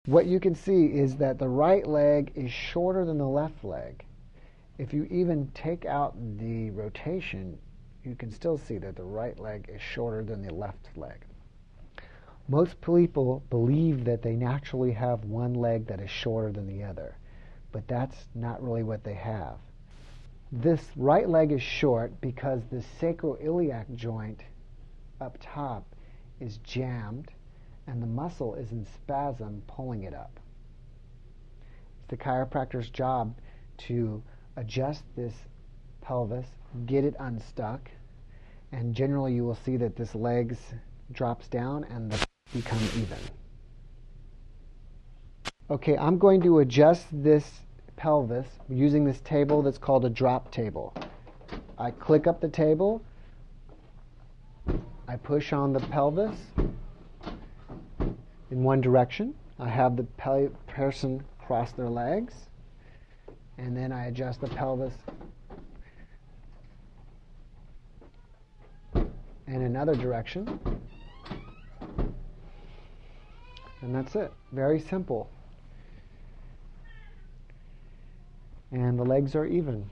What you can see is that the right leg is shorter than the left leg. If you even take out the rotation, you can still see that the right leg is shorter than the left leg. Most people believe that they naturally have one leg that is shorter than the other, but that's not really what they have. This right leg is short because the sacroiliac joint up top is jammed and the muscle is in spasm pulling it up. It's the chiropractor's job to adjust this pelvis, get it unstuck, and generally you will see that this leg drops down and the become even. Okay, I'm going to adjust this pelvis using this table that's called a drop table. I click up the table, I push on the pelvis in one direction, I have the person cross their legs, and then I adjust the pelvis in another direction. And that's it. Very simple. And the legs are even.